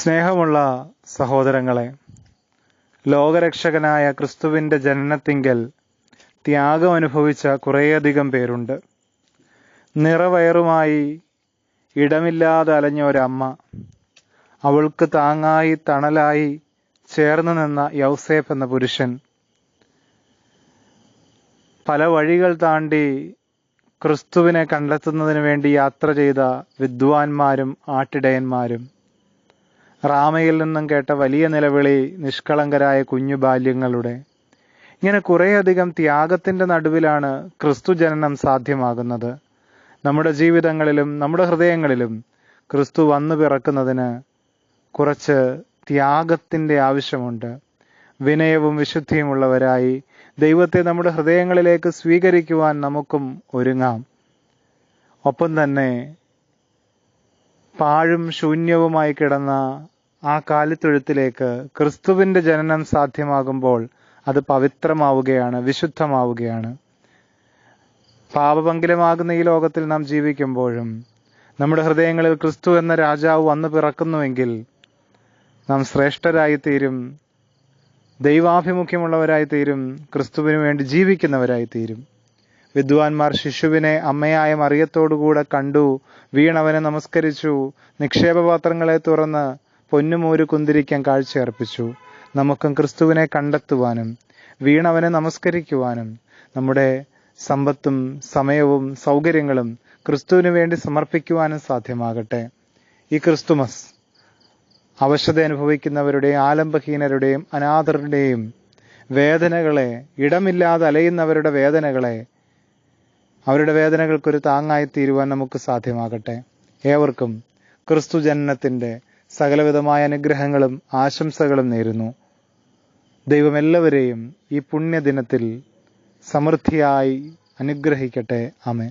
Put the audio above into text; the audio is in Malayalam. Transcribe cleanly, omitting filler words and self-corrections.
സ്നേഹമുള്ള സഹോദരങ്ങളെ, ലോകരക്ഷകനായ ക്രിസ്തുവിൻ്റെ ജനനത്തിങ്കൽ ത്യാഗം അനുഭവിച്ച കുറേയധികം പേരുണ്ട്. നിറവയറുമായി ഇടമില്ലാതെ അലഞ്ഞ ഒരമ്മ, അവൾക്ക് താങ്ങായി തണലായി ചേർന്ന് നിന്ന യൗസേപ്പ് എന്ന പുരുഷൻ, പല വഴികൾ താണ്ടി ക്രിസ്തുവിനെ കണ്ടെത്തുന്നതിന് വേണ്ടി യാത്ര ചെയ്ത വിദ്വാൻമാരും ആട്ടിടയന്മാരും, റാമയിൽ നിന്നും കേട്ട വലിയ നിലവിളി നിഷ്കളങ്കരായ കുഞ്ഞു ബാല്യങ്ങളുടെ, ഇങ്ങനെ കുറേയധികം ത്യാഗത്തിൻ്റെ നടുവിലാണ് ക്രിസ്തു ജനനം സാധ്യമാകുന്നത്. നമ്മുടെ ജീവിതങ്ങളിലും നമ്മുടെ ഹൃദയങ്ങളിലും ക്രിസ്തു വന്നു പിറക്കുന്നതിന് കുറച്ച് ത്യാഗത്തിൻ്റെ ആവശ്യമുണ്ട്. വിനയവും വിശുദ്ധിയുമുള്ളവരായി ദൈവത്തെ നമ്മുടെ ഹൃദയങ്ങളിലേക്ക് സ്വീകരിക്കുവാൻ നമുക്കും ഒരുങ്ങാം. ഒപ്പം തന്നെ പാഴും ശൂന്യവുമായി കിടന്ന ആ കാലിത്തൊഴുത്തിലേക്ക് ക്രിസ്തുവിൻ്റെ ജനനം സാധ്യമാകുമ്പോൾ അത് പവിത്രമാവുകയാണ്, വിശുദ്ധമാവുകയാണ്. പാപപങ്കിലമാകുന്ന ഈ ലോകത്തിൽ നാം ജീവിക്കുമ്പോഴും നമ്മുടെ ഹൃദയങ്ങളിൽ ക്രിസ്തു എന്ന രാജാവ് വന്നു പിറക്കുന്നുവെങ്കിൽ നാം ശ്രേഷ്ഠരായിത്തീരും, ദൈവാഭിമുഖ്യമുള്ളവരായിത്തീരും, ക്രിസ്തുവിന് വേണ്ടി ജീവിക്കുന്നവരായിത്തീരും. വിദ്വാൻമാർ ശിശുവിനെ അമ്മയായ മറിയത്തോടുകൂടെ കണ്ടു, വീണവനെ നമസ്കരിച്ചു, നിക്ഷേപപാത്രങ്ങളെ തുറന്ന് പൊന്നുമൂര് കുന്തിരിക്കാൻ കാഴ്ചയർപ്പിച്ചു. നമുക്കും ക്രിസ്തുവിനെ കണ്ടെത്തുവാനും വീണവനെ നമസ്കരിക്കുവാനും നമ്മുടെ സമ്പത്തും സമയവും സൗകര്യങ്ങളും ക്രിസ്തുവിന് വേണ്ടി സമർപ്പിക്കുവാനും സാധ്യമാകട്ടെ. ഈ ക്രിസ്തുമസ് അവശത അനുഭവിക്കുന്നവരുടെയും ആലംബഹീനരുടെയും അനാഥരുടെയും വേദനകളെ, ഇടമില്ലാതെ അലയുന്നവരുടെ വേദനകളെ, അവരുടെ വേദനകൾക്കൊരു താങ്ങായി തീരുവാൻ നമുക്ക് സാധ്യമാകട്ടെ. ഏവർക്കും ക്രിസ്തു ജനനത്തിൻ്റെ സകലവിധമായ അനുഗ്രഹങ്ങളും ആശംസകളും നേരുന്നു. ദൈവം എല്ലാവരെയും ഈ പുണ്യദിനത്തിൽ സമൃദ്ധിയായി അനുഗ്രഹിക്കട്ടെ. ആമേൻ.